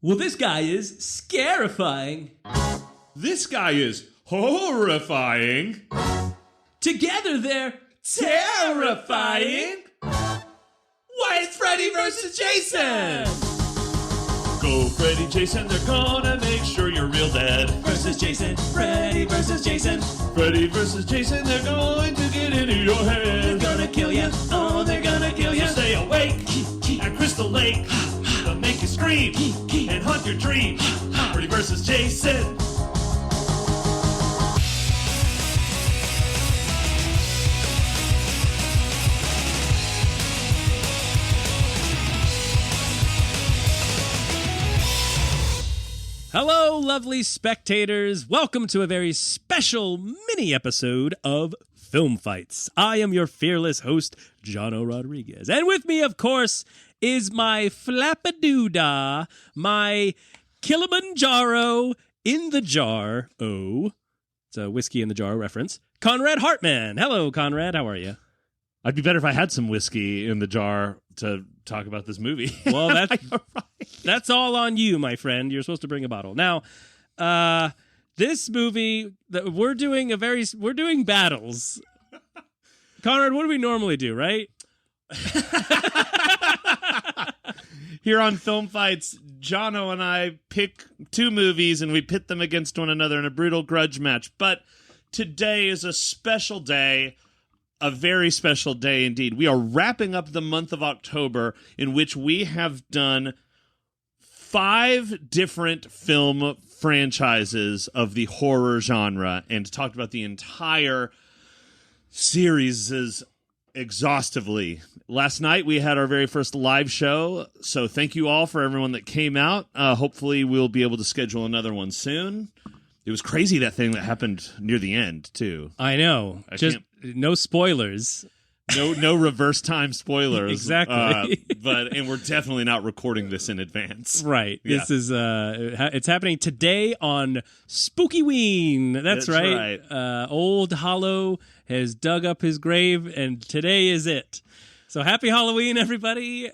Well, this guy is scarifying. This guy is horrifying. Together they're terrifying. Why, it's Freddy versus Jason! Go Freddy, Jason, they're gonna make sure you're real dead. Versus Jason, Freddy versus Jason. Freddy versus Jason, they're going to get into your head. They're gonna kill you, oh, they're gonna kill you. So stay awake at Crystal Lake. They'll make you scream and haunt your dream. Freddy versus Jason. Hello, lovely spectators. Welcome to a very special mini episode of Film Fights. I am your fearless host, Jono Rodriguez. And with me, of course, is my flappadoodah, my Kilimanjaro in the jar. Oh, it's a whiskey in the jar reference. Conrad Hartman. Hello, Conrad. How are you? I'd be better if I had some whiskey in the jar to talk about this movie. Well, that's all on you, my friend. You're supposed to bring a bottle. Now, this movie, we're doing battles. Conrad, what do we normally do, right? Here on Film Fights, Jono and I pick two movies and we pit them against one another in a brutal grudge match. But today is a special day. A very special day indeed. We are wrapping up the month of October, in which we have done 5 different film franchises of the horror genre and talked about the entire series exhaustively. Last night we had our very first live show, so thank you all for everyone that came out. Hopefully we'll be able to schedule another one soon. It was crazy, that thing that happened near the end, too. I know. Just no spoilers. No reverse time spoilers. Exactly. And we're definitely not recording this in advance. Right. Yeah. This is it's happening today on Spookyween. That's right. Old Hollow has dug up his grave, and today is it. So happy Halloween, everybody.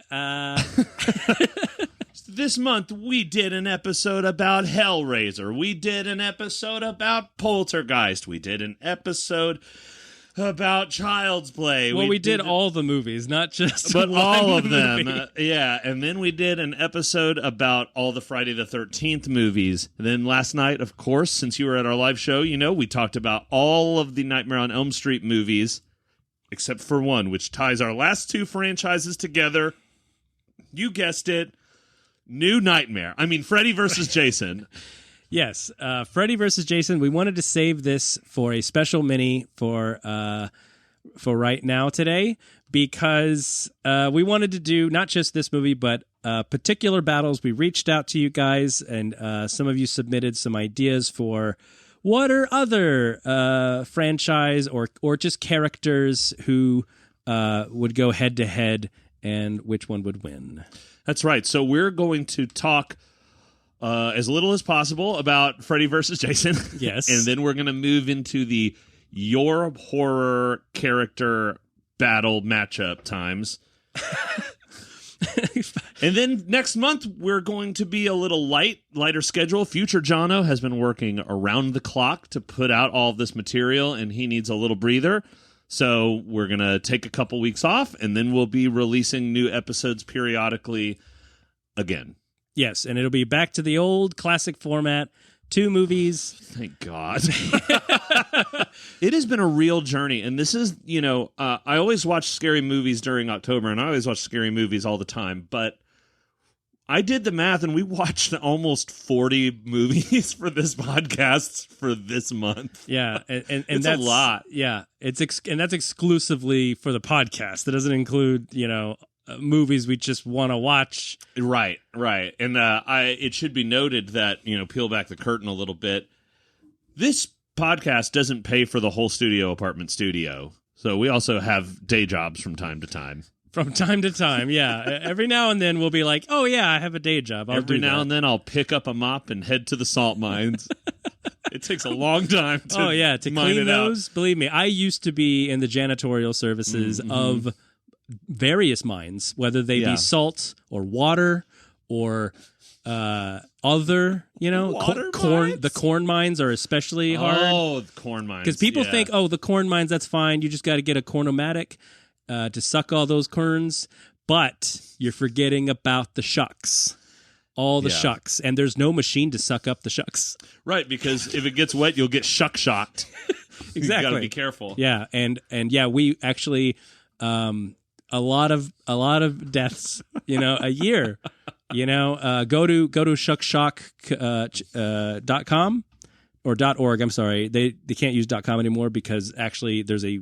This month, we did an episode about Hellraiser. We did an episode about Poltergeist. We did an episode about Child's Play. Well, we did all the movies, not just but all of movie. them. Yeah, and then we did an episode about all the Friday the 13th movies. And then last night, of course, since you were at our live show, we talked about all of the Nightmare on Elm Street movies, except for one, which ties our last 2 franchises together. You guessed it. New Nightmare. I mean, Freddy versus Jason. Yes, Freddy versus Jason. We wanted to save this for a special mini for right now today, because we wanted to do not just this movie, but particular battles. We reached out to you guys, and some of you submitted some ideas for what are other franchise or just characters who would go head to head, and which one would win. That's right. So we're going to talk as little as possible about Freddy versus Jason. Yes. And then we're going to move into the your horror character battle matchup times. And then next month, we're going to be a little lighter schedule. Future Jono has been working around the clock to put out all of this material, and he needs a little breather. So we're going to take a couple weeks off, and then we'll be releasing new episodes periodically again. Yes, and it'll be back to the old classic format, 2 movies. Thank God. It has been a real journey, and this is, I always watch scary movies during October, and I always watch scary movies all the time, but I did the math, and we watched almost 40 movies for this podcast for this month. Yeah, and it's that's a lot. Yeah, and that's exclusively for the podcast. That doesn't include, movies we just want to watch. Right. And it should be noted that, peel back the curtain a little bit. This podcast doesn't pay for the whole apartment studio. So we also have day jobs from time to time. From time to time, yeah. Every now and then we'll be like, oh, yeah, I have a day job. Every now and then I'll pick up a mop and head to the salt mines. It takes a long time to clean those. Believe me, I used to be in the janitorial services of various mines, whether they be salt or water or other, Water corn. mines? The corn mines are especially hard. Oh, the corn mines. Because people think, the corn mines, that's fine. You just got to get a cornomatic to suck all those kerns. But you're forgetting about the shucks. All the shucks. And there's no machine to suck up the shucks. Right, because if it gets wet, you'll get shocked. Exactly. You got to be careful. Yeah, and we actually a lot of deaths, a year. Go to shuckshock.com or .org. I'm sorry, they can't use .com anymore because actually there's a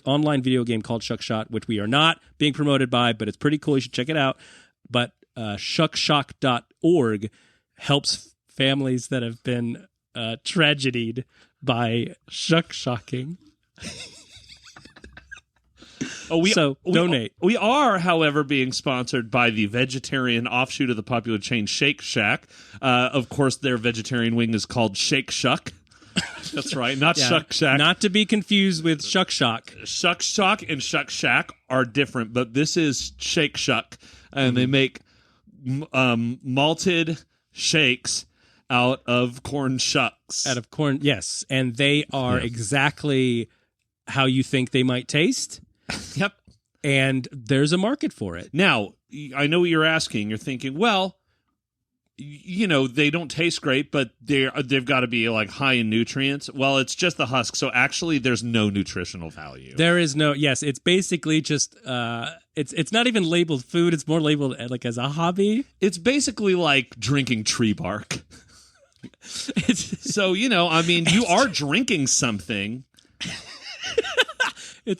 online video game called Shuck which we are not being promoted by, but it's pretty cool. You should check it out. But shuckshock.org helps families that have been tragedied by shocking. Donate. We are, however, being sponsored by the vegetarian offshoot of the popular chain Shake Shack. Of course, their vegetarian wing is called Shake Shuck. That's right, not Shuck Shack. Not to be confused with Shuck Shock. Shuck Shock and Shuck Shack are different, but this is Shake Shuck, and they make malted shakes out of corn shucks. Out of corn, yes. And they are exactly how you think they might taste. Yep. And there's a market for it. Now, I know what you're asking. You're thinking, well, they don't taste great, but they've got to be like high in nutrients. Well, it's just the husk. So actually, there's no nutritional value. There is no, yes. It's basically just, it's not even labeled food. It's more labeled like as a hobby. It's basically like drinking tree bark. So, you are drinking something.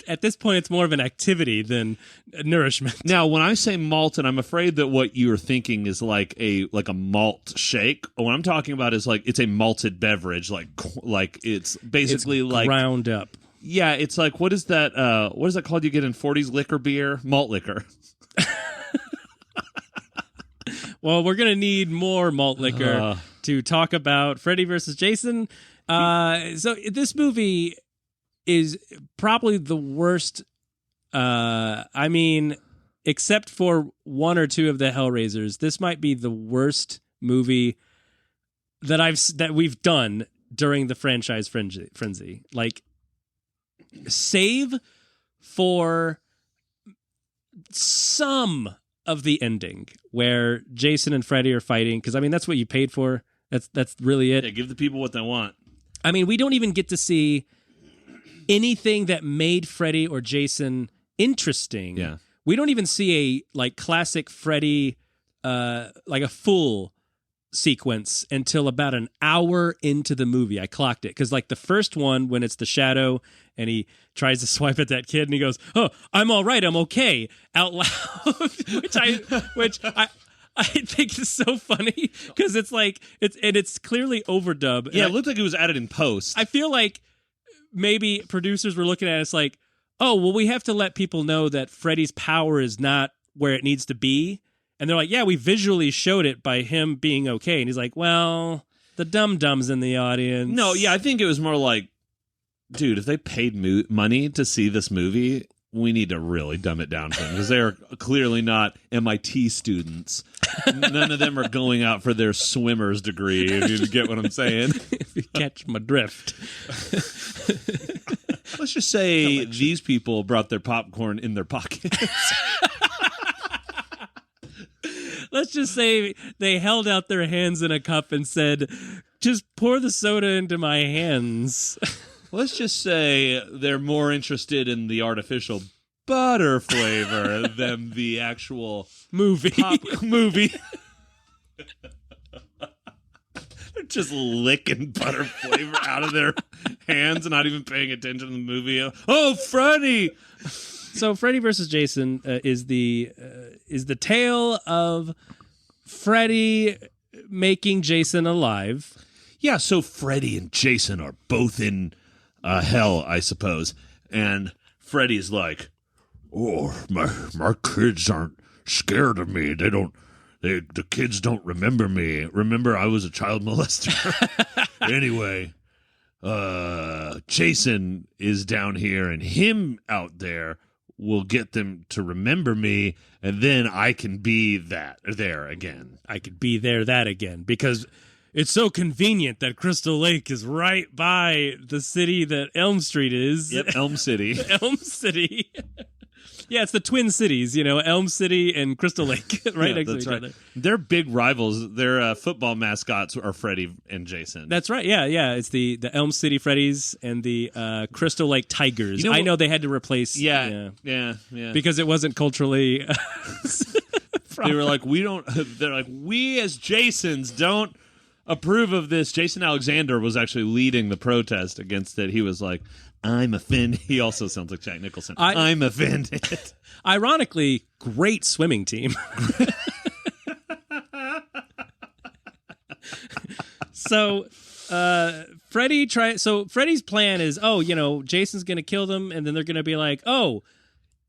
At this point, it's more of an activity than nourishment. Now, when I say malted, I'm afraid that what you're thinking is like a malt shake. What I'm talking about is like it's a malted beverage, like it's basically it's like ground up. Yeah, it's like what is that called? You get in 40s liquor beer, malt liquor. Well, we're gonna need more malt liquor to talk about Freddy versus Jason. So this movie is probably the worst. Except for one or two of the Hellraisers, this might be the worst movie that we've done during the franchise frenzy. Like, save for some of the ending where Jason and Freddy are fighting, because that's what you paid for. That's really it. Yeah, give the people what they want. We don't even get to see anything that made Freddy or Jason interesting. Yeah. We don't even see a classic Freddy like a full sequence until about an hour into the movie. I clocked it because the first one, when it's the shadow and he tries to swipe at that kid and he goes, "Oh, I'm all right, I'm okay," out loud, which I think is so funny because it's clearly overdub. Yeah, it looked like it was added in post. I feel like maybe producers were looking at us like, oh, well, we have to let people know that Freddy's power is not where it needs to be. And they're like, yeah, we visually showed it by him being okay. And he's like, well, the dum-dums in the audience. No, yeah, I think it was more like, dude, if they paid money to see this movie, we need to really dumb it down for them because they're clearly not MIT students. None of them are going out for their swimmer's degree, if you get what I'm saying. If you catch my drift. Let's just say these people brought their popcorn in their pockets. Let's just say they held out their hands in a cup and said, just pour the soda into my hands. Let's just say they're more interested in the artificial butter flavor than the actual movie. They're just licking butter flavor out of their hands and not even paying attention to the movie. Oh, Freddy! So Freddy versus Jason is the tale of Freddy making Jason alive. Yeah, so Freddy and Jason are both in hell, I suppose. And Freddy's like, oh, my kids aren't scared of me. The kids don't remember me. Remember, I was a child molester. Anyway, Jason is down here and him out there will get them to remember me, and then I can be there again. I could be that again because it's so convenient that Crystal Lake is right by the city that Elm Street is. Yep, Elm City. Elm City. Yeah, it's the Twin Cities, Elm City and Crystal Lake, right next to each other. They're big rivals. Their football mascots are Freddy and Jason. That's right. Yeah. It's the Elm City Freddies and the Crystal Lake Tigers. I know they had to replace. Yeah. Because it wasn't culturally. They were like, we as Jasons don't approve of this. Jason Alexander was actually leading the protest against it. He was like, I'm offended. He also sounds like Jack Nicholson. I'm offended. Ironically, great swimming team. So Freddy's plan is, Jason's going to kill them, and then they're going to be like,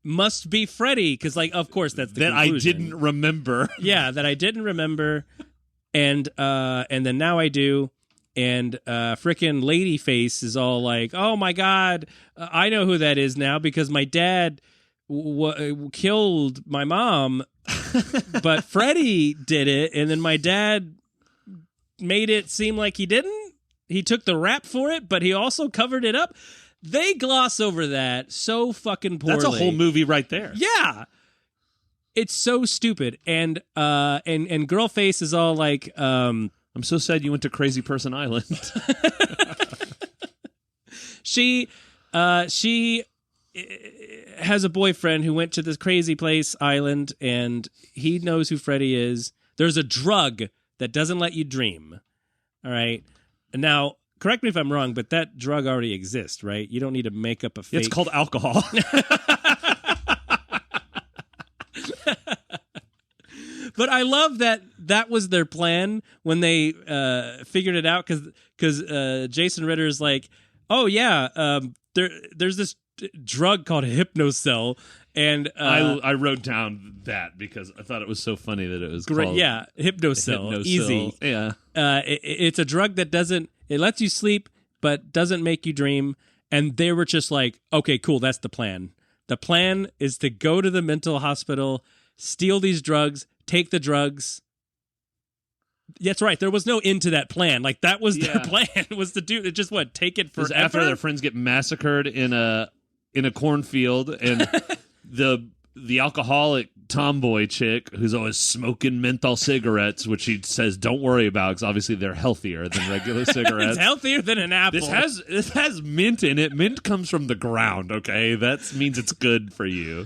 must be Freddy, because, of course, that's the conclusion. I didn't remember. Yeah, that I didn't remember, and then now I do. And frickin' Ladyface is all like, oh my God, I know who that is now because my dad killed my mom, but Freddy did it, and then my dad made it seem like he didn't. He took the rap for it, but he also covered it up. They gloss over that so fucking poorly. That's a whole movie right there. Yeah. It's so stupid. And Girlface is all like... I'm so sad you went to Crazy Person Island. She has a boyfriend who went to this crazy place, island, and he knows who Freddy is. There's a drug that doesn't let you dream. All right? Now, correct me if I'm wrong, but that drug already exists, right? You don't need to make up a fake... It's called alcohol. But I love that was their plan when they figured it out, because Jason Ritter's like, oh yeah, there's this drug called Hypnocell, and I wrote down that because I thought it was so funny that it was called Hypnocell. Easy. Yeah, it's a drug that it lets you sleep but doesn't make you dream, and they were just like, okay, cool, that's the plan. The plan is to go to the mental hospital, steal these drugs, take the drugs. That's right. There was no end to that plan. Like, that was their plan, was to do just take it forever. After their friends get massacred in a cornfield, and the alcoholic tomboy chick who's always smoking menthol cigarettes, which she says don't worry about because obviously they're healthier than regular cigarettes. It's healthier than an apple. This has mint in it. Mint comes from the ground. Okay, that means it's good for you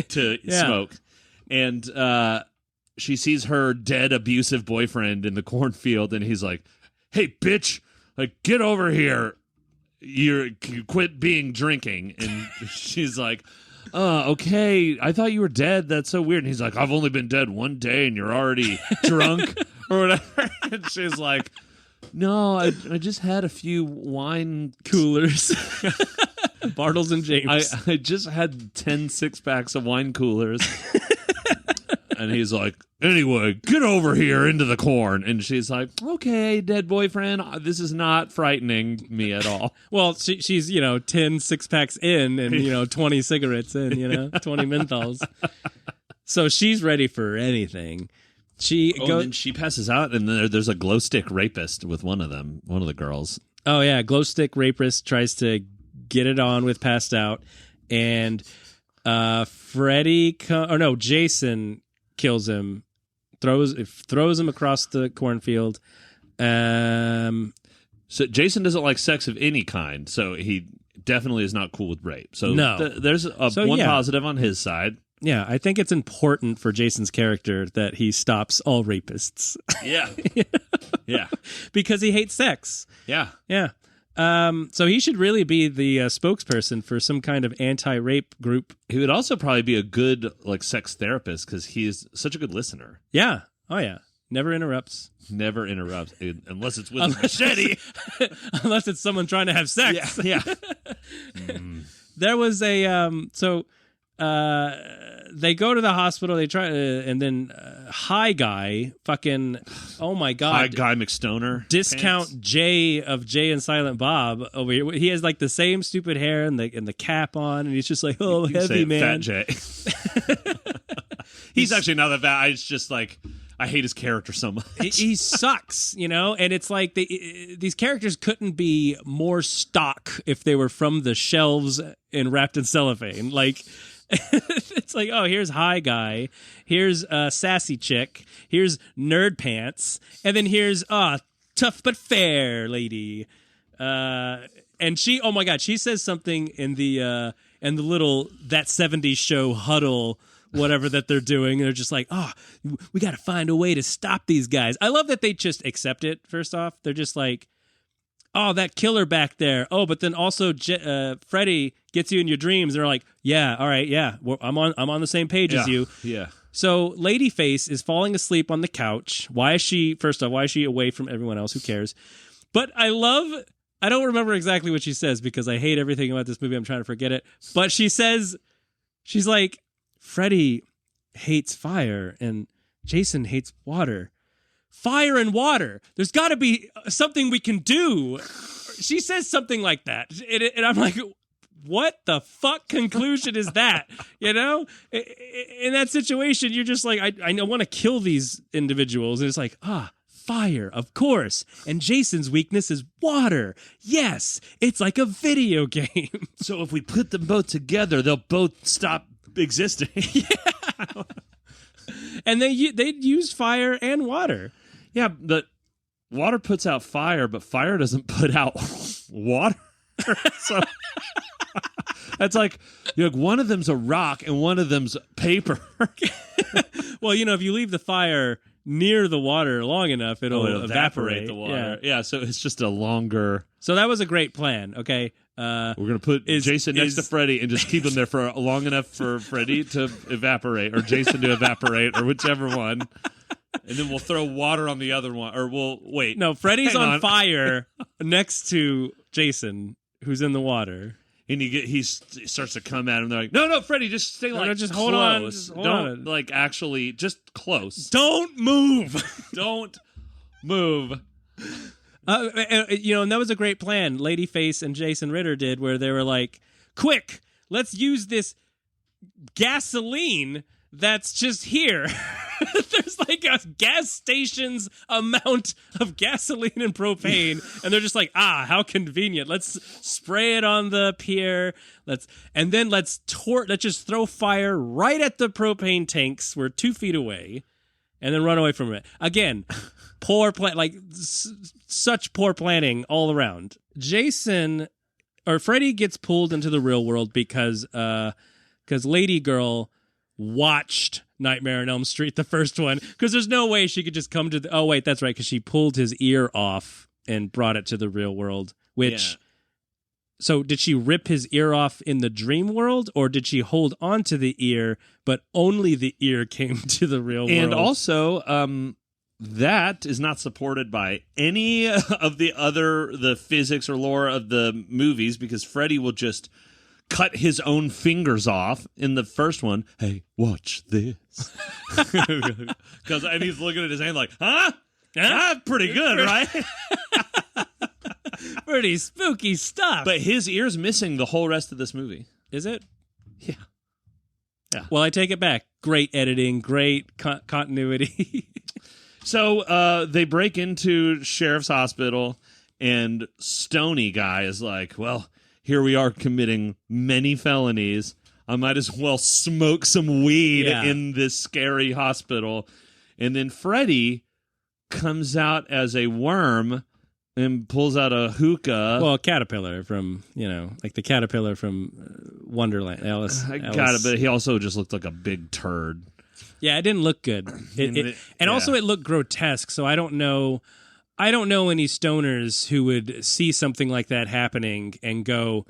to smoke. And she sees her dead abusive boyfriend in the cornfield, and he's like, "Hey, bitch, get over here. You quit being drinking." And she's like, okay, I thought you were dead. That's so weird. And he's like, I've only been dead one day, and you're already drunk or whatever. And she's like, no, I just had a few wine coolers. Bartles and James. I just had 10 six-packs of wine coolers. And he's like, anyway, get over here into the corn. And she's like, okay, dead boyfriend, this is not frightening me at all. Well, she's 10 six-packs in and, 20 cigarettes in, 20 menthols. So she's ready for anything. And she passes out, and there's a glow stick rapist with one of the girls. Oh, yeah, glow stick rapist tries to get it on with passed out. And Jason kills him, throws him across the cornfield. So Jason doesn't like sex of any kind, so he definitely is not cool with rape. So no. There's one positive on his side. Yeah, I think it's important for Jason's character that he stops all rapists. Yeah. Yeah. Because he hates sex. Yeah. Yeah. So he should really be the spokesperson for some kind of anti-rape group. He would also probably be a good sex therapist because he is such a good listener. Yeah. Oh, yeah. Never interrupts. Never interrupts, unless it's with a machete. Unless it's someone trying to have sex. Yeah. There was a they go to the hospital. They try, and then High Guy, fucking, oh my god, High Guy McStoner, discount pants. Jay of Jay and Silent Bob over here. He has like the same stupid hair and the cap on, and he's just like, oh, You heavy say man. Fat Jay. He's actually not that bad. It's just like I hate his character so much. He sucks, and it's like these characters couldn't be more stock if they were from the shelves and wrapped in cellophane. Like, it's like, oh, here's High Guy, here's Sassy Chick, here's Nerd Pants, and then here's Tough But Fair Lady. And she, oh my God, she says something in the little That 70s Show huddle, whatever that they're doing. They're just like, oh, we got to find a way to stop these guys. I love that they just accept it. First off, they're just like, oh, that killer back there. Oh, but then also Freddy gets you in your dreams. They're like, yeah, all right, yeah, I'm on the same page as you. Yeah. So Ladyface is falling asleep on the couch. Why is she away from everyone else? Who cares? But I don't remember exactly what she says because I hate everything about this movie. I'm trying to forget it. But she's like, Freddy hates fire and Jason hates water. Fire and water. There's got to be something we can do. She says something like that. And I'm like, what the fuck conclusion is that? In that situation, you're just like, I want to kill these individuals. And it's like, fire, of course. And Jason's weakness is water. Yes, it's like a video game. So if we put them both together, they'll both stop existing. Yeah. And they use fire and water. Yeah, but water puts out fire, but fire doesn't put out water. So that's like, one of them's a rock and one of them's paper. Well, if you leave the fire near the water long enough, it'll evaporate the water. Yeah, so it's just a longer. So that was a great plan. Okay. We're going to put Jason next to Freddy and just keep him there for long enough for Freddy to evaporate or Jason to evaporate or whichever one. And then we'll throw water on the other one. Or we'll wait. No, Freddy's on fire next to Jason, who's in the water. And he starts to come at him. They're like, no, Freddy, just stay just close. hold on. Just hold Don't on. actually just close. Don't move. Don't move. And that was a great plan Ladyface and Jason Ritter did, where they were like, quick, let's use this gasoline that's just here. There's like a gas station's amount of gasoline and propane, and they're just like, how convenient. Let's spray it on the pier. Let's just throw fire right at the propane tanks. We're 2 feet away, and then run away from it. Again, poor such poor planning all around. Freddy gets pulled into the real world because Lady Girl watched Nightmare on Elm Street, the first one, because there's no way she could just come to oh wait, that's right, because she pulled his ear off and brought it to the real world, So did she rip his ear off in the dream world, or did she hold on to the ear, but only the ear came to the real world? And also, that is not supported by any of the physics or lore of the movies, because Freddy will just cut his own fingers off in the first one. Hey, watch this. And he's looking at his hand like, huh? Pretty good, right? Pretty spooky stuff. But his ear's missing the whole rest of this movie. Is it? Yeah. Well, I take it back. Great editing, great continuity. So they break into Sheriff's Hospital, and Stony Guy is like, well, here we are committing many felonies. I might as well smoke some weed in this scary hospital. And then Freddy comes out as a worm and pulls out a hookah. Well, a caterpillar from, like the caterpillar from Wonderland. Alice. Got it, but he also just looked like a big turd. Yeah, it didn't look good. Also it looked grotesque, so I don't know any stoners who would see something like that happening and go,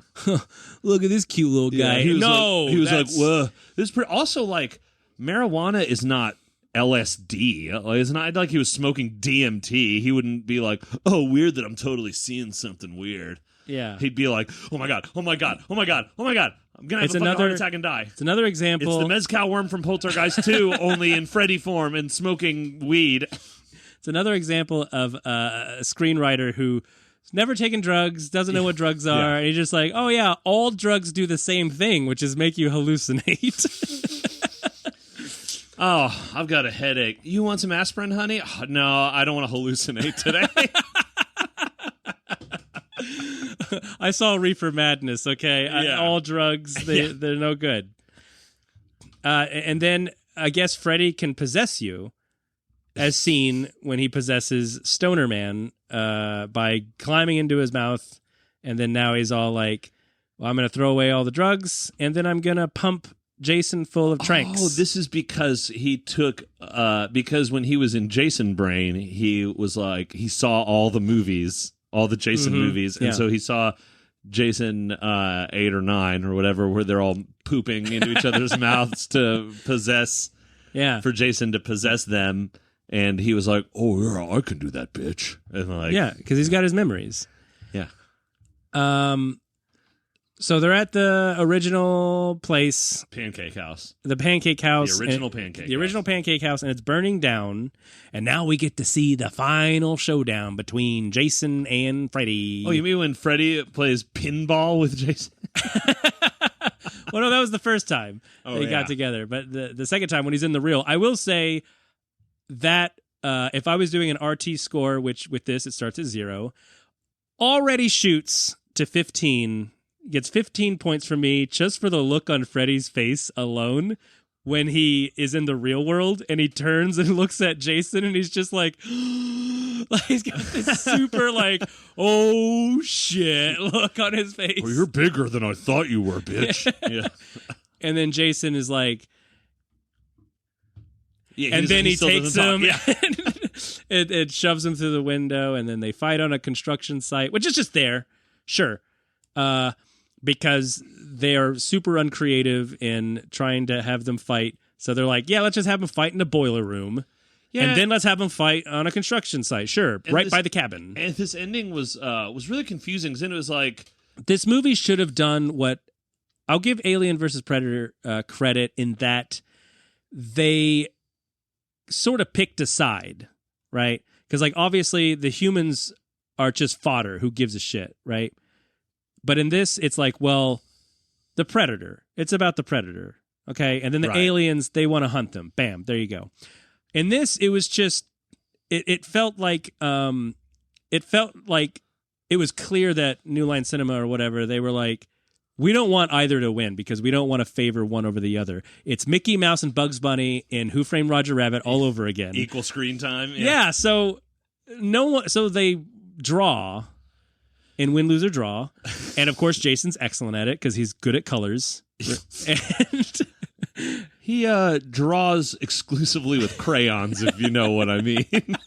look at this cute little guy. He was like, whoa. This is also, like, marijuana is not LSD. It's not like he was smoking DMT. He wouldn't be like, oh, weird that I'm totally seeing something weird. Yeah. He'd be like, oh my God, oh my God, oh my God, oh my God. I'm going to have a fucking heart attack and die. It's another example. It's the Mezcal worm from Poltergeist 2, only in Freddy form and smoking weed. It's another example of a screenwriter who's never taken drugs, doesn't know what drugs are, and he's just like, oh yeah, all drugs do the same thing, which is make you hallucinate. Oh, I've got a headache. You want some aspirin, honey? Oh, no, I don't want to hallucinate today. I saw Reefer Madness, okay? All drugs, they're no good. And then I guess Freddy can possess you, as seen when he possesses Stoner Man by climbing into his mouth, and then now he's all like, well, I'm going to throw away all the drugs, and then I'm going to pump Jason full of tranks. Oh, this is because he took because when he was in Jason Brain, he was like he saw all the movies, all the Jason movies, and so he saw Jason 8 or 9 or whatever, where they're all pooping into each other's mouths to possess. Yeah, for Jason to possess them, and he was like, "Oh yeah, I can do that, bitch." And like, yeah, because he's got his memories. Yeah. So they're at the original place. Pancake House. The Pancake House. The original Pancake House. The original Pancake House, and it's burning down. And now we get to see the final showdown between Jason and Freddy. Oh, you mean when Freddy plays pinball with Jason? Well, no, that was the first time they got together. But the second time, when he's in the real, I will say that if I was doing an RT score, which with this, it starts at 0, already shoots to 15, gets 15 points from me just for the look on Freddy's face alone when he is in the real world and he turns and looks at Jason and he's just like, like he's got this super like, oh shit look on his face. Well, you're bigger than I thought you were, bitch. Yeah. And then Jason is like, and then he takes him and it shoves him through the window, and then they fight on a construction site, which is just there. Sure. Because they are super uncreative in trying to have them fight. So they're like, yeah, let's just have them fight in the boiler room. Yeah. And then let's have them fight on a construction site. Sure. And by the cabin. And this ending was really confusing, because then it was like, this movie should have done what I'll give Alien versus Predator credit in that they sort of picked a side, right? Because like obviously the humans are just fodder. Who gives a shit, right? But in this, it's like, well, the Predator. It's about the Predator, okay? And then the aliens, they want to hunt them. Bam, there you go. In this, it was just, it felt like it was clear that New Line Cinema or whatever, they were like, we don't want either to win because we don't want to favor one over the other. It's Mickey Mouse and Bugs Bunny in Who Framed Roger Rabbit all over again. Equal screen time. Yeah, so so they draw in Win, Lose, or Draw. And of course, Jason's excellent at it because he's good at colors. And he draws exclusively with crayons, if you know what I mean.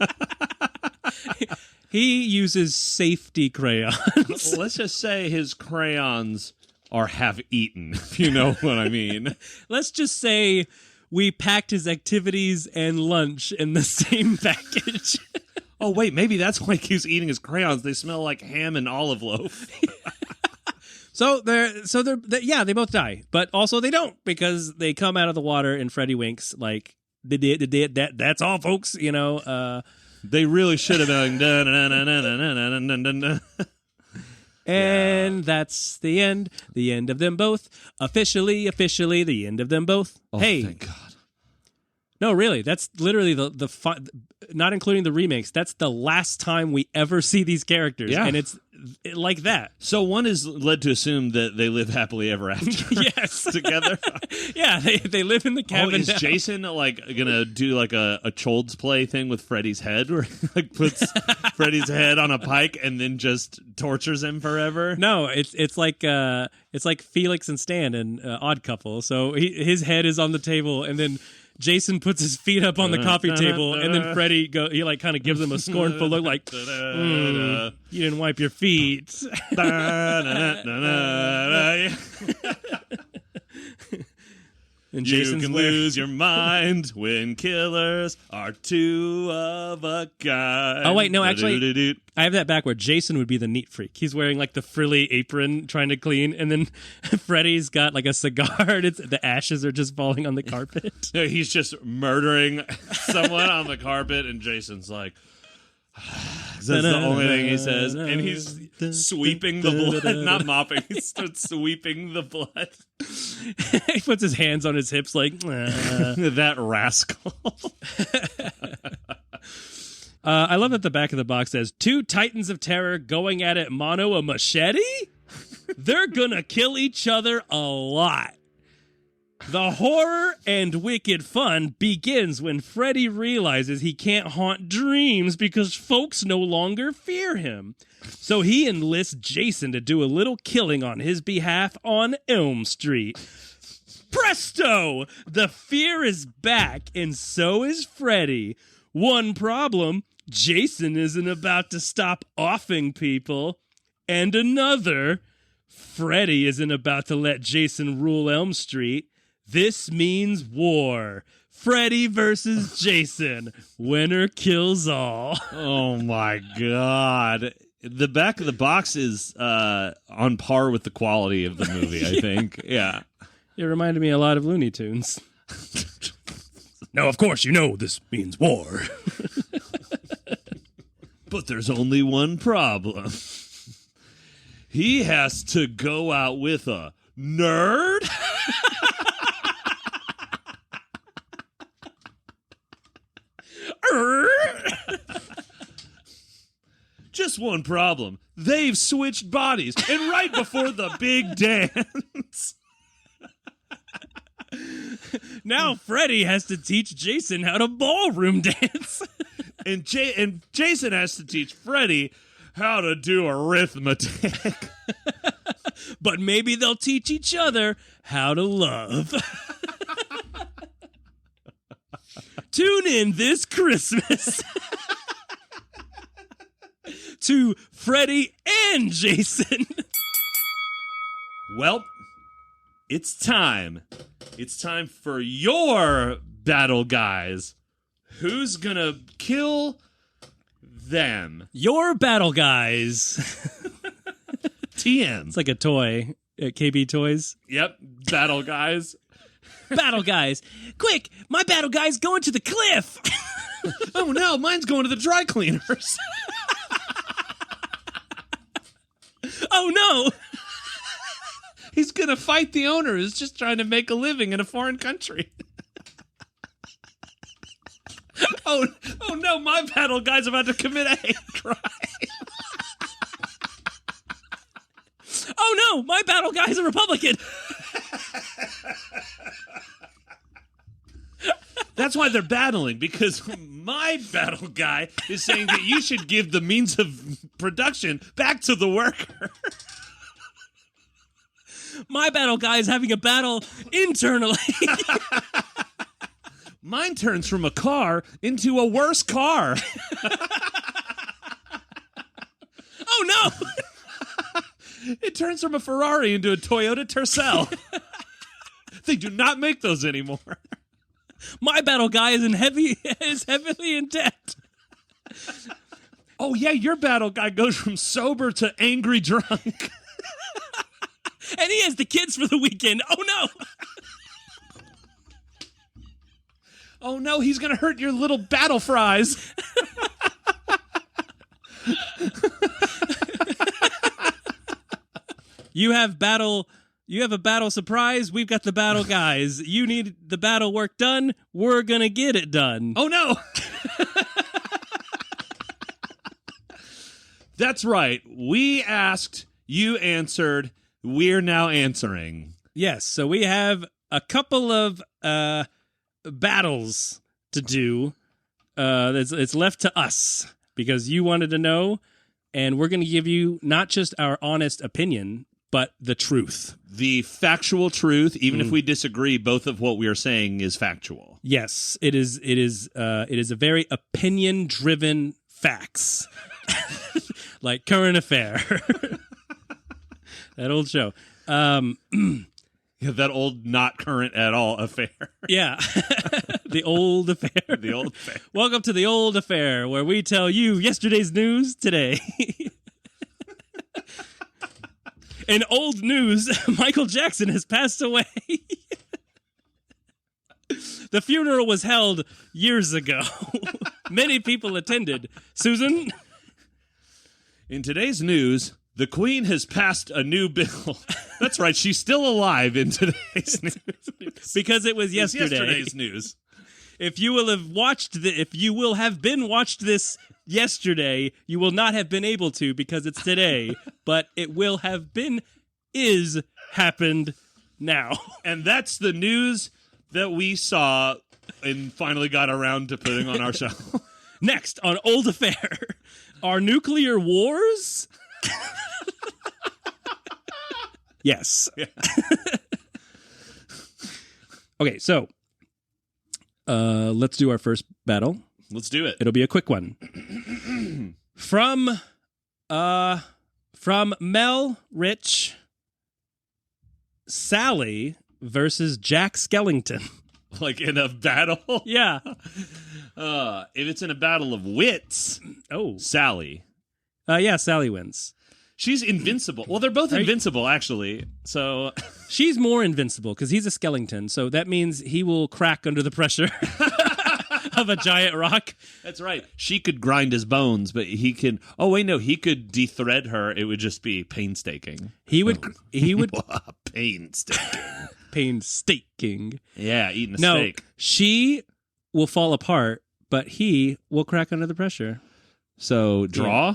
He uses safety crayons. Let's just say his crayons are half-eaten, if you know what I mean. Let's just say we packed his activities and lunch in the same package. Oh, wait, maybe that's why he's eating his crayons. They smell like ham and olive loaf. So they both die, but also they don't, because they come out of the water and Freddy winks like, that's all, folks, you know. They really should have been. And that's the end. The end of them both. Officially, the end of them both. Oh, hey. Thank God. No, really, that's literally not including the remakes. That's the last time we ever see these characters, and it's like that. So one is led to assume that they live happily ever after. Yes, together. Yeah, they live in the cabin. Oh, is Jason like gonna do like a Child's Play thing with Freddy's head, where he like puts Freddy's head on a pike and then just tortures him forever? No, it's like Felix and Stan in Odd Couple. So his head is on the table, and then Jason puts his feet up on the coffee table, and then Freddy he like kind of gives him a scornful look, like, you didn't wipe your feet. And You Jason's can wearing- lose your mind when killers are two of a kind. Oh, wait, no, actually, I have that back where Jason would be the neat freak. He's wearing like the frilly apron trying to clean, and then Freddy's got like a cigar. The ashes are just falling on the carpet. No, he's just murdering someone on the carpet, and Jason's like, that's the only thing he says. And he's sweeping the blood, not mopping. He starts sweeping the blood. He puts his hands on his hips like, that rascal. I love that the back of the box says, 2 titans of terror going at it mono a machete? They're gonna kill each other a lot. The horror and wicked fun begins when Freddy realizes he can't haunt dreams because folks no longer fear him. So he enlists Jason to do a little killing on his behalf on Elm Street. Presto! The fear is back, and so is Freddy. One problem, Jason isn't about to stop offing people. And another, Freddy isn't about to let Jason rule Elm Street. This means war. Freddy versus Jason. Winner kills all. Oh my God. The back of the box is on par with the quality of the movie, I think. Yeah. It reminded me a lot of Looney Tunes. Now, of course, you know this means war. But there's only one problem. He has to go out with a nerd? Just one problem. They've switched bodies, and right before the big dance. Now Freddy has to teach Jason how to ballroom dance. And Jason has to teach Freddy how to do arithmetic. But maybe they'll teach each other how to love. Tune in this Christmas to Freddy and Jason. Well, it's time. It's time for your battle, guys. Who's gonna kill them? Your battle guys. TM. It's like a toy at KB Toys. Yep, battle guys. Battle guys. Quick, my battle guy's going to the cliff. Oh no, mine's going to the dry cleaners. Oh no. He's gonna fight the owner who's just trying to make a living in a foreign country. Oh no, my battle guy's about to commit a hate crime. Oh no, my battle guy's a Republican. That's why they're battling, because my battle guy is saying that you should give the means of production back to the worker. My battle guy is having a battle internally. Mine turns from a car into a worse car. Oh no. It turns from a Ferrari into a Toyota Tercel. They do not make those anymore. My battle guy is heavily in debt. Oh yeah, your battle guy goes from sober to angry drunk. And he has the kids for the weekend. Oh no. Oh no, he's gonna hurt your little battle fries. You have a battle surprise. We've got the battle guys. You need the battle work done. We're gonna get it done. Oh no. That's right. We asked, you answered, we're now answering. Yes, so we have a couple of battles to do. It's left to us because you wanted to know, and we're going to give you not just our honest opinion, but the truth. The factual truth, even if we disagree, both of what we are saying is factual. Yes, it is a very opinion-driven facts. Like Current Affair. That old show. Yeah, that old, not current at all affair. Yeah. The old affair. The old affair. Welcome to the old affair, where we tell you yesterday's news today. In old news, Michael Jackson has passed away. The funeral was held years ago. Many people attended. Susan? In today's news, the Queen has passed a new bill. That's right, she's still alive in today's news. Because it was yesterday. It's yesterday's news. If you will have been watched this yesterday, you will not have been able to because it's today, but it will have happened now. And that's the news that we saw and finally got around to putting on our show. Next on Old Affair, are nuclear wars? Yes. Yeah. Okay, so let's do our first battle. Let's do it. It'll be a quick one. From Mel Rich, Sally versus Jack Skellington. Like in a battle? Yeah. If it's in a battle of wits, Sally. Yeah, Sally wins. She's invincible. Well, they're both invincible, actually. So she's more invincible because he's a Skellington. So that means he will crack under the pressure of a giant rock. That's right. She could grind his bones, but he can. Oh wait, no, he could de-thread her. It would just be painstaking. He would. Painstaking. Painstaking. Yeah, eating a steak. She will fall apart, but he will crack under the pressure. So draw. Yeah.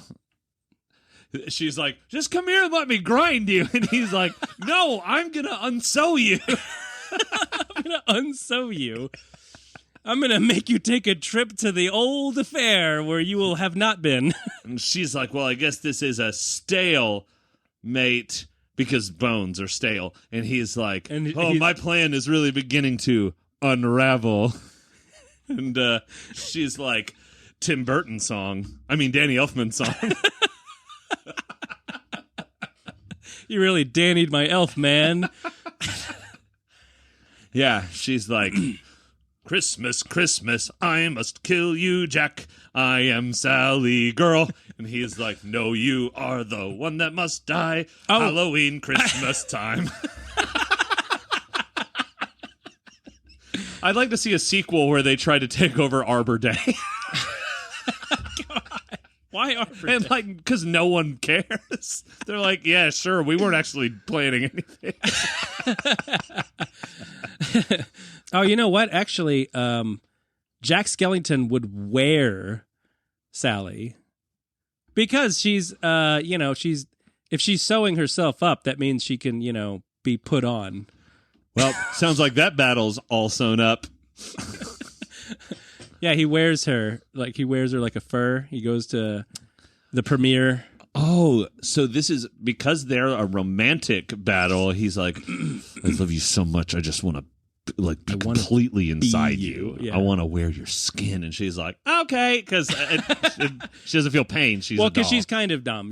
She's like, just come here and let me grind you. And he's like, no, I'm going to unsew you. I'm going to unsew you. I'm going to make you take a trip to the old affair where you will have not been. And she's like, well, I guess this is a stale mate because bones are stale. And he's like, my plan is really beginning to unravel. And she's like, Danny Elfman song. You really Dannied my elf, man. Yeah, she's like, Christmas, Christmas, I must kill you, Jack. I am Sally girl. And he's like, no, you are the one that must die. Oh. Halloween, Christmas time. I'd like to see a sequel where they try to take over Arbor Day. Why Arbor Day? And because no one cares. They're like, yeah, sure, we weren't actually planning anything. Oh, you know what? Actually, Jack Skellington would wear Sally because she's, if she's sewing herself up, that means she can, be put on. Well, sounds like that battle's all sewn up. Yeah, he wears her like a fur. He goes to the premiere. Oh, so this is because they're a romantic battle. He's like, I love you so much. I just want to be completely inside you. Yeah. I want to wear your skin. And she's like, okay, because she doesn't feel pain. Because she's kind of dumb,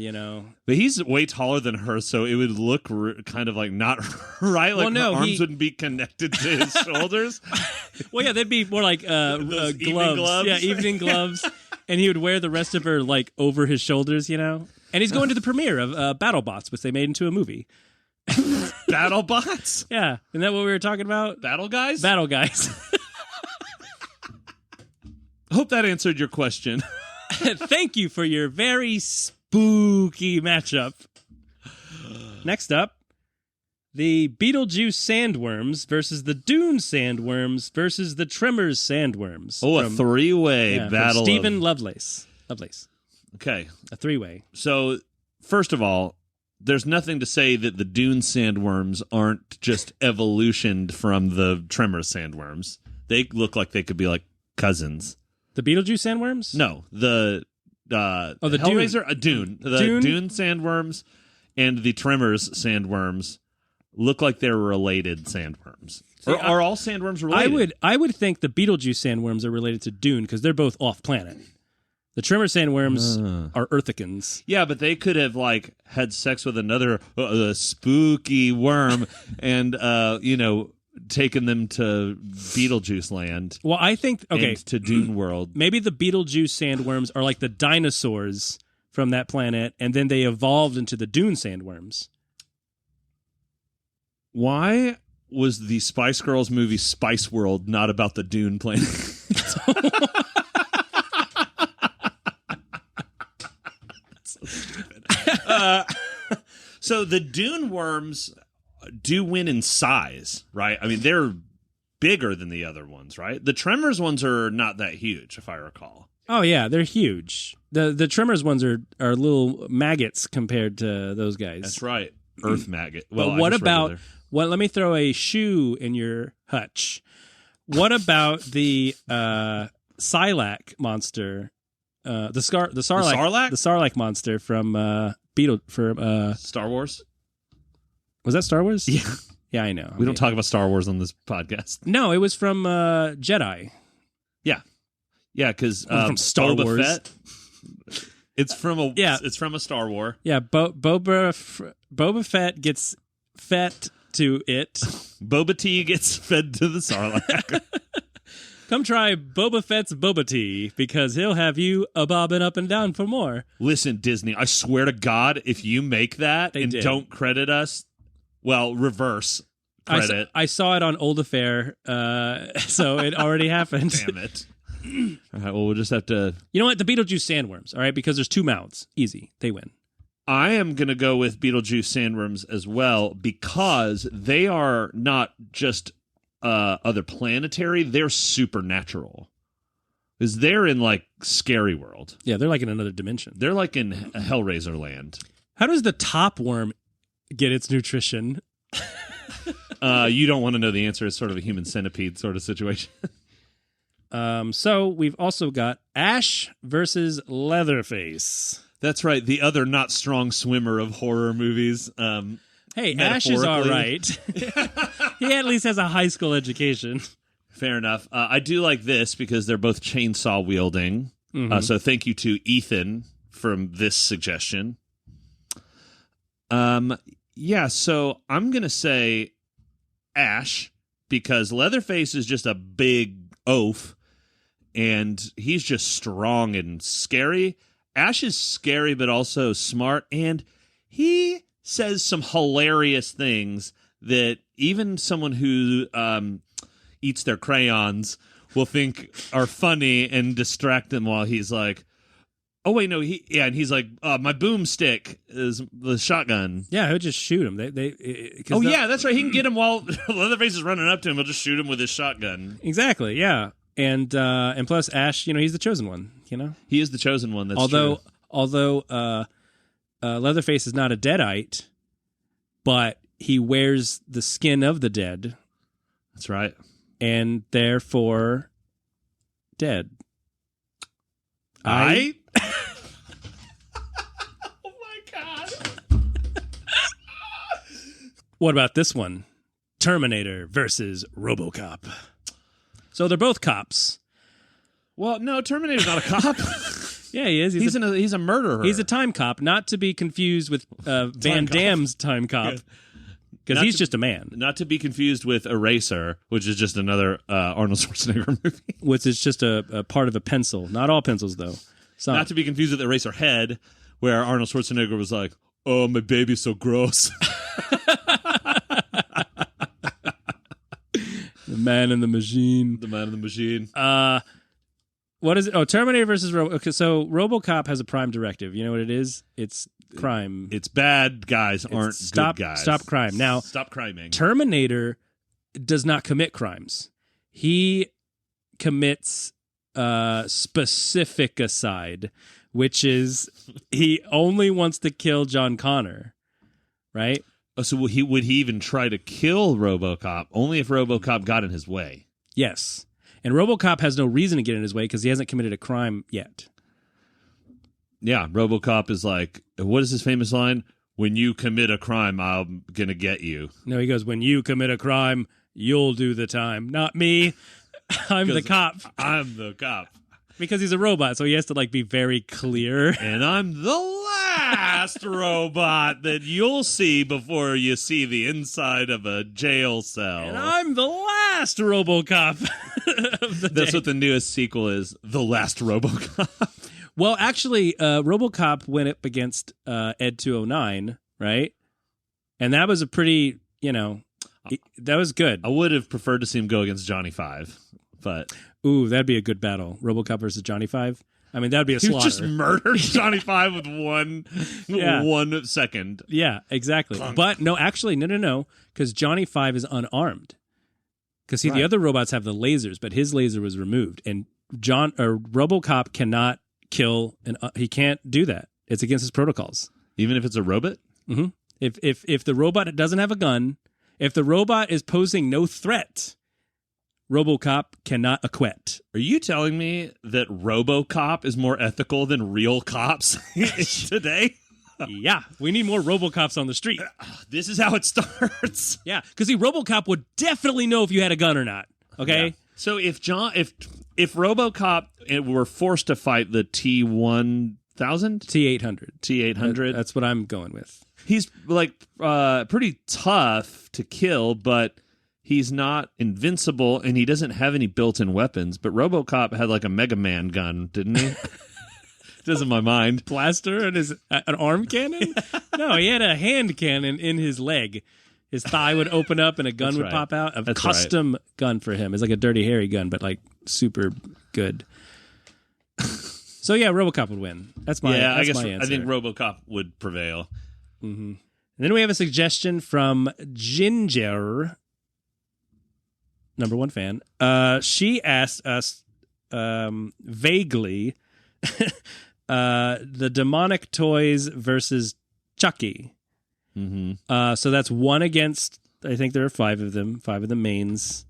But he's way taller than her, so it would look kind of like not right. Like her arms wouldn't be connected to his shoulders. Well, yeah, they'd be more like gloves. Evening gloves. Yeah, evening gloves. And he would wear the rest of her like over his shoulders, And he's going to the premiere of BattleBots, which they made into a movie. BattleBots? Yeah. Isn't that what we were talking about? Battle Guys? Battle Guys. I hope that answered your question. Thank you for your very spooky matchup. Next up, the Beetlejuice Sandworms versus the Dune Sandworms versus the Tremors Sandworms. Oh, a three-way battle. Stephen Lovelace. Okay. A three-way. So, first of all, there's nothing to say that the Dune Sandworms aren't just evolutioned from the Tremors Sandworms. They look like they could be like cousins. The Beetlejuice Sandworms? No, the Hellraiser, Dune. The Dune Sandworms and the Tremors Sandworms look like they're related sandworms. Are all sandworms related? I would think the Beetlejuice Sandworms are related to Dune because they're both off planet. The Tremor sandworms are Earthicans. Yeah, but they could have like had sex with another spooky worm and taken them to Beetlejuice land. Well, I think and to Dune world. Maybe the Beetlejuice sandworms are like the dinosaurs from that planet, and then they evolved into the Dune sandworms. Why was the Spice Girls movie Spice World not about the Dune planet? So stupid. So the Dune worms do win in size, right? I mean, they're bigger than the other ones, right? The Tremors ones are not that huge, if I recall. Oh yeah, they're huge. The Tremors ones are little maggots compared to those guys. That's right, Earth maggot. Well, but what about? Well, let me throw a shoe in your hutch. What about the Sarlacc monster? The Sarlacc monster from Star Wars. Was that Star Wars? Yeah. Yeah, I know. We don't talk about Star Wars on this podcast. No, it was from Jedi. Yeah. Yeah, because from Star Boba Wars. Fett. It's from a Star Wars. Yeah, Boba Fett gets fed to it. Boba Tea gets fed to the Sarlacc. Come try Boba Fett's Boba Tea, because he'll have you bobbing up and down for more. Listen, Disney, I swear to God, if you make that don't credit us, well, reverse credit. I saw it on Old Affair, so it already happened. Damn it. All right, well, we'll just have to... You know what? The Beetlejuice sandworms, all right? Because there's two mouths. Easy. They win. I am going to go with Beetlejuice sandworms as well, because they are not just other planetary, they're supernatural. Because they're in, like, Scary World. Yeah, they're like in another dimension. They're like in Hellraiser land. How does the top worm get its nutrition? You don't want to know the answer. It's sort of a human centipede sort of situation. So we've also got Ash versus Leatherface. That's right. The other not strong swimmer of horror movies. Hey, Ash is all right. He at least has a high school education. Fair enough. I do like this because they're both chainsaw wielding. Mm-hmm. So thank you to Ethan from this suggestion. Yeah, so I'm going to say Ash because Leatherface is just a big oaf and he's just strong and scary. Ash is scary but also smart, and he says some hilarious things that even someone who eats their crayons will think are funny and distract them while he's like, oh, wait, no, and he's like, my boomstick is the shotgun. Yeah, he'll just shoot him. Yeah, that's right. He can get him while Leatherface is running up to him. He'll just shoot him with his shotgun. Exactly, yeah. And plus Ash, he's the chosen one, He is the chosen one, that's true. Although Leatherface is not a deadite, but he wears the skin of the dead. That's right. And therefore dead. Oh my God. What about this one? Terminator versus Robocop. So they're both cops. Well, no, Terminator's not a cop. Yeah, he is. He's a murderer. He's a time cop, not to be confused with Van Damme's time cop. Because he's just a man. Not to be confused with Eraser, which is just another Arnold Schwarzenegger movie. Which is just a part of a pencil. Not all pencils, though. Some. Not to be confused with Eraserhead, where Arnold Schwarzenegger was like, oh, my baby's so gross. The Man in the Machine. The Man in the Machine. What is it? Oh, Terminator versus Robocop. Okay, so Robocop has a prime directive. You know what it is? It's crime. It's bad guys aren't good guys. Stop crime. Now, stop criming. Terminator does not commit crimes. He commits specificicide, which is he only wants to kill John Connor, right? Oh, so would he even try to kill RoboCop only if RoboCop got in his way? Yes. And RoboCop has no reason to get in his way because he hasn't committed a crime yet. Yeah, RoboCop is like, what is his famous line? When you commit a crime, I'm going to get you. No, he goes, when you commit a crime, you'll do the time. Not me. I'm the cop. I'm the cop. because he's a robot, so he has to like be very clear. And I'm the last robot that you'll see before you see the inside of a jail cell. And I'm the last Robocop of the That's day. what the newest sequel is, The Last Robocop. Well, actually, Robocop went up against Ed 209, right? And that was a pretty, that was good. I would have preferred to see him go against Johnny Five, but... Ooh, that'd be a good battle. Robocop versus Johnny Five. I mean, that'd be a He slaughter. just murdered Johnny Five with 1 second. Yeah, exactly. Clunk. But no, actually, no, because Johnny Five is unarmed. Because the other robots have the lasers, but his laser was removed, and Robocop cannot kill, and he can't do that. It's against his protocols. Even if it's a robot? Mm-hmm. If the robot doesn't have a gun, if the robot is posing no threat, Robocop cannot acquit. Are you telling me that Robocop is more ethical than real cops today? Yeah, we need more Robocops on the street. This is how it starts. Yeah, because Robocop would definitely know if you had a gun or not. Okay. Yeah. So if Robocop were forced to fight the T-1000, T-800, that's what I'm going with. He's like pretty tough to kill, but he's not invincible, and he doesn't have any built-in weapons. But RoboCop had like a Mega Man gun, didn't he? Does in my mind. Blaster and an arm cannon? No, he had a hand cannon in his leg. His thigh would open up and a gun would pop out. A custom gun for him. It's like a Dirty Harry gun, but like super good. So yeah, RoboCop would win. That's my answer. I think RoboCop would prevail. Mm-hmm. And then we have a suggestion from Ginger, #1 fan. She asked us vaguely the demonic toys versus Chucky. Mm-hmm. So that's one against, I think there are 5 of them, 5 of the mains.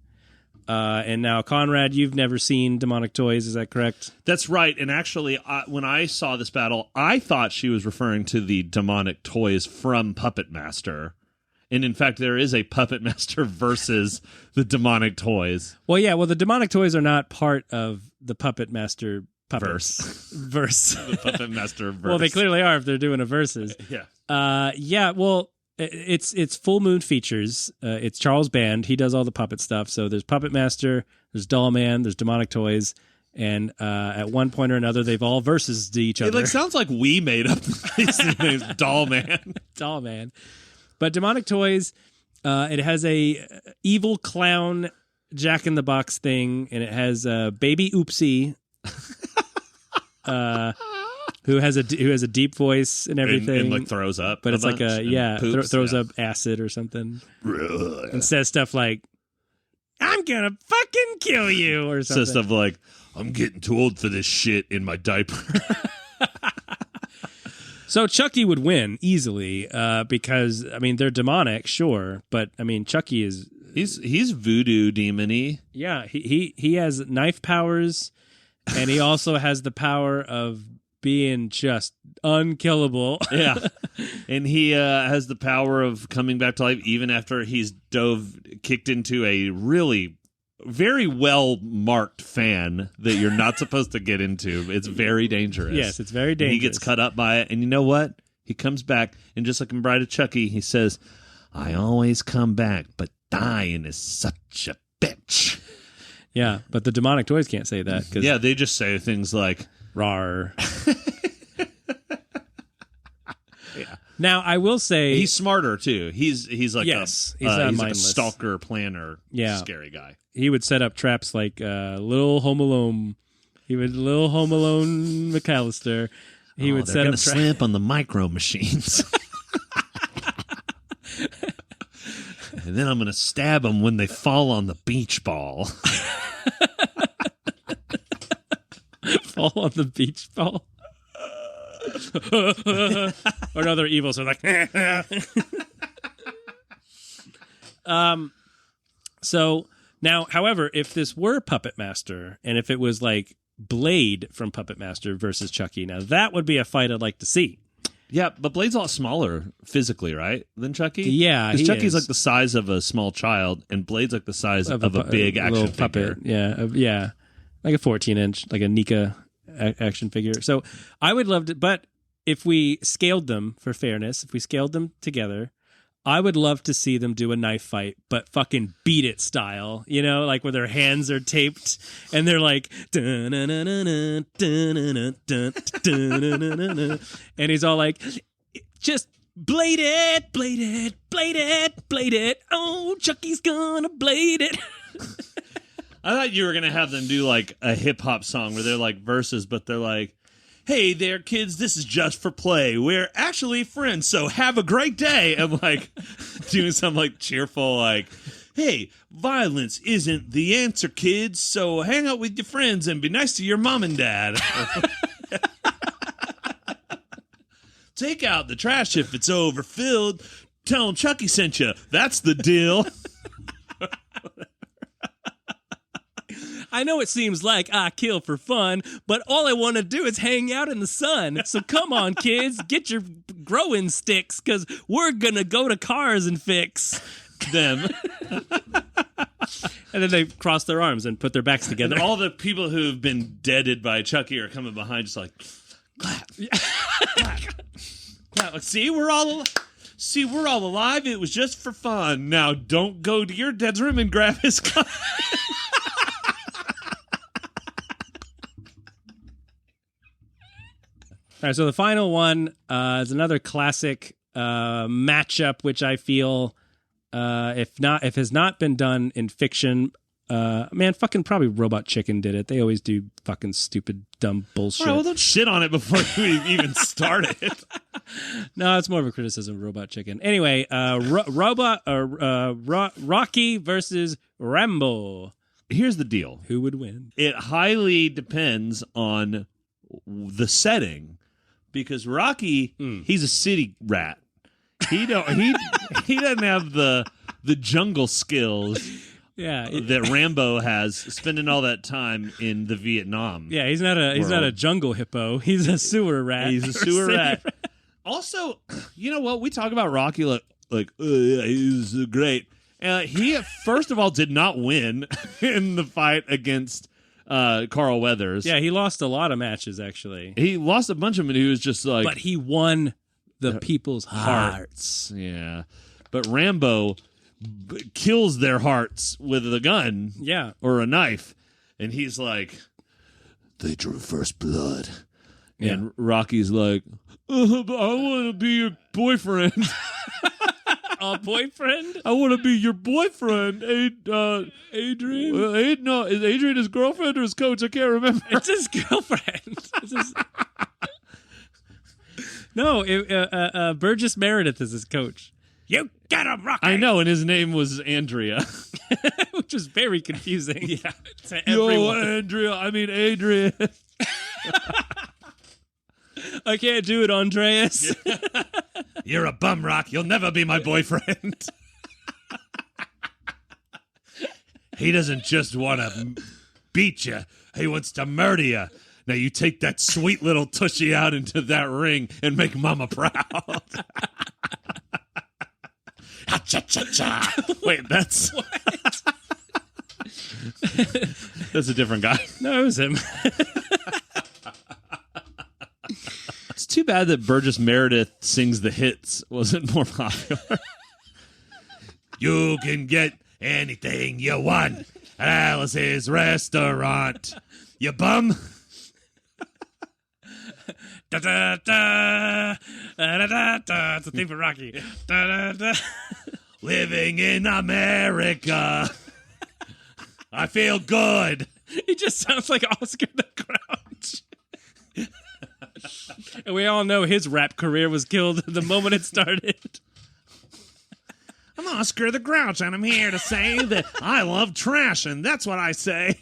And now, Conrad, you've never seen demonic toys, is that correct? That's right. And actually, when I saw this battle, I thought she was referring to the demonic toys from Puppet Master. And in fact, there is a Puppet Master versus the demonic toys. Well, yeah. Well, the demonic toys are not part of the Puppet Master verse. The Puppet Master verse. Well, they clearly are if they're doing a versus. Yeah. Yeah. Well, it's Full Moon features. It's Charles Band. He does all the puppet stuff. So there's Puppet Master, there's Doll Man, there's demonic toys. And at one point or another, they've all versus each other. It sounds like we made up these names. Doll Man. Doll Man. But demonic toys, it has a evil clown Jack in the Box thing, and it has baby Oopsie, who has a deep voice and everything, and like throws up, but it's like throws up acid or something, and says stuff like, "I'm gonna fucking kill you," or something. Says stuff like, "I'm getting too old for this shit in my diaper." So Chucky would win easily because, I mean, they're demonic, sure, but I mean, Chucky is he's voodoo demon-y. Yeah, he has knife powers, and he also has the power of being just unkillable. Yeah, and he has the power of coming back to life even after he's kicked into a really very well marked fan that you're not supposed to get into. It's very dangerous. Yes, it's very dangerous. And he gets cut up by it, and you know what? He comes back, and just like in Bride of Chucky, he says, "I always come back, but dying is such a bitch." Yeah, but the demonic toys can't say that. Yeah, they just say things like, "Rar." Yeah. Now, I will say he's smarter too. He's like he's like a stalker planner, scary guy. He would set up traps like Little Home Alone. He would Little Home Alone McAllister. He would set up slamp on the micro machines. And then I'm going to stab them when they fall on the beach ball. Fall on the beach ball? Or another evil, so like... So, now, however, if this were Puppet Master, and if it was like Blade from Puppet Master versus Chucky, now that would be a fight I'd like to see. Yeah, but Blade's a lot smaller physically, right, than Chucky? Yeah, because Chucky's like the size of a small child, and Blade's like the size of a big action puppet. figure. Yeah, yeah. like a 14-inch, like a Nika action figure. So I would love to, but if we scaled them for fairness, if we scaled them together, I would love to see them do a knife fight, but fucking Beat It style, you know, like where their hands are taped and they're like, and he's all like, just blade it, blade it, blade it, blade it. Oh, Chucky's gonna blade it. I thought you were going to have them do like a hip hop song where they're like verses, but they're like, hey there, kids, this is just for play. We're actually friends, so have a great day. And like doing some like cheerful, like, hey, violence isn't the answer, kids, so hang out with your friends and be nice to your mom and dad. Take out the trash if it's overfilled. Tell them Chucky sent you. That's the deal. I know it seems like I kill for fun, but all I want to do is hang out in the sun. So come on, kids, get your growing sticks, because we're going to go to cars and fix them. And then they cross their arms and put their backs together. And all the people who've been deaded by Chucky are coming behind just like, clap, clap, clap. See, we're all alive. It was just for fun. Now don't go to your dad's room and grab his gun. All right, so the final one is another classic matchup, which I feel, if has not been done in fiction, man, fucking probably Robot Chicken did it. They always do fucking stupid, dumb bullshit. All right, well, don't shit on it before we even started. No, it's more of a criticism of Robot Chicken. Anyway, Rocky versus Rambo. Here's the deal. Who would win? It highly depends on the setting. Because Rocky, he's a city rat. He doesn't have the jungle skills that Rambo has, spending all that time in the Vietnam. Yeah, he's not a jungle hippo. He's a sewer rat. He's a sewer rat. Also, you know what? We talk about Rocky like he's great. He first of all did not win in the fight against Carl Weathers. Yeah, he lost a lot of matches, actually. He lost a bunch of them, and he was just like... But he won the people's hearts. Yeah. But Rambo kills their hearts with a gun. Yeah. Or a knife. And he's like, they drew first blood. Yeah. And Rocky's like, I want to be your boyfriend. A boyfriend? I want to be your boyfriend, Adrian. No, is Adrian his girlfriend or his coach? I can't remember. It's his girlfriend. No, Burgess Meredith is his coach. You get him, Rocky. I know, and his name was Andrea, which was very confusing. Yeah, to everyone. Yo, Andrea. I mean Adrian. I can't do it, Andreas. You're a bum, Rock. You'll never be my boyfriend. He doesn't just want to beat you. He wants to murder you. Now you take that sweet little tushy out into that ring and make Mama proud. Ha-cha-cha-cha. Wait, that's... What? That's a different guy. No, it was him. It's too bad that Burgess Meredith sings the hits wasn't more popular. You can get anything you want at Alice's restaurant. You bum. Da, da, da, da, da, da. It's a thing for Rocky. Da, da, da. Living in America. I feel good. He just sounds like Oscar the Grouch. And we all know his rap career was killed the moment it started. I'm Oscar the Grouch, and I'm here to say that I love trash, and that's what I say.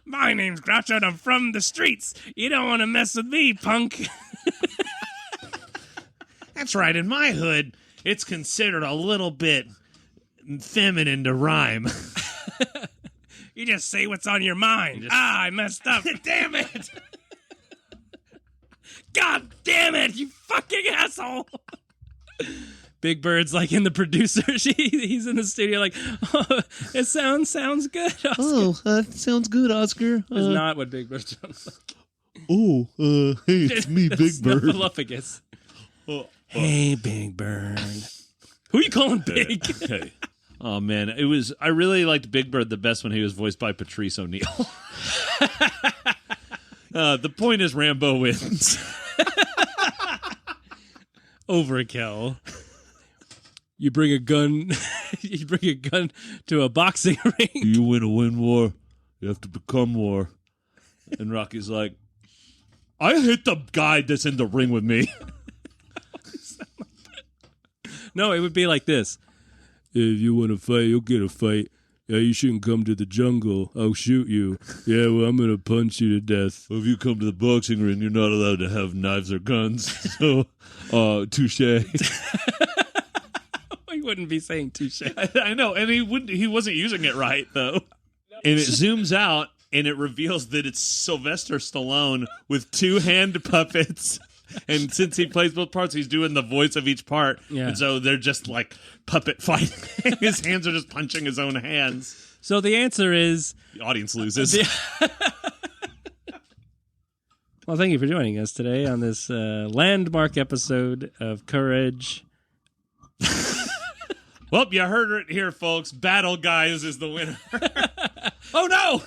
My name's Grouch, and I'm from the streets. You don't want to mess with me, punk. That's right. In my hood, it's considered a little bit feminine to rhyme. You just say what's on your mind. I messed up. Damn it. God damn it, you fucking asshole. Big Bird's like in the producer. He's in the studio like, oh, it sounds good, Oscar. Oh, sounds good, Oscar. That's not what Big Bird sounds like. Oh, hey, it's me, Big Bird. Snuffleupagus. Hey, Big Bird. Who are you calling Big? Hey. Oh, man. I really liked Big Bird the best when he was voiced by Patrice O'Neal. The point is Rambo wins. Overkill. You bring a gun to a boxing ring. You win a win war, you have to become war. And Rocky's like, I hit the guy that's in the ring with me. No, it would be like this. If you want to fight, you'll get a fight. Yeah, you shouldn't come to the jungle. I'll shoot you. Yeah, well, I'm going to punch you to death. Well, if you come to the boxing ring, you're not allowed to have knives or guns. So, touche. He wouldn't be saying touche. I know, and he wasn't using it right, though. No. And it zooms out, and it reveals that it's Sylvester Stallone with two hand puppets. And since he plays both parts, he's doing the voice of each part. Yeah. And so they're just like puppet fighting. His hands are just punching his own hands. So the answer is... The audience loses. Well, thank you for joining us today on this landmark episode of Courage. Well, you heard it here, folks. Battle Guys is the winner. Oh, no!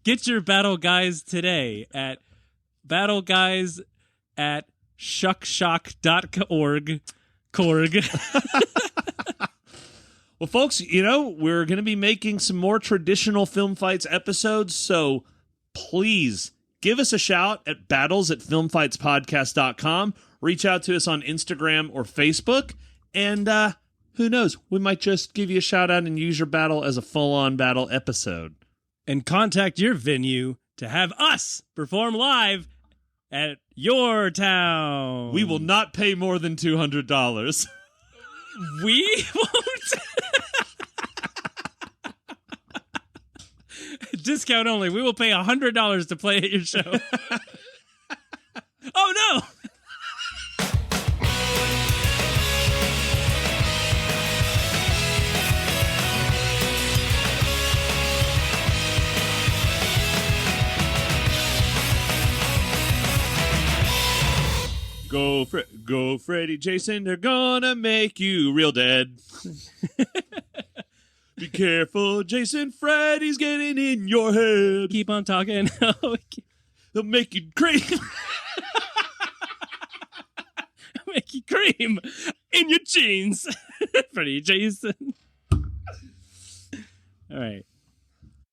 Get your Battle Guys today at battleguys@shuckshock.org. Well, folks, we're going to be making some more traditional Film Fights episodes, so please give us a shout at battles@filmfightspodcast.com. Reach out to us on Instagram or Facebook, and who knows, we might just give you a shout out and use your battle as a full-on battle episode. And contact your venue to have us perform live at your town. We will not pay more than $200. We won't? Discount only. We will pay $100 to play at your show. Oh, no! Go, Freddy, Jason, they're gonna make you real dead. Be careful, Jason, Freddy's getting in your head. Keep on talking. They'll make you cream. Make you cream in your jeans. Freddy, Jason. All right.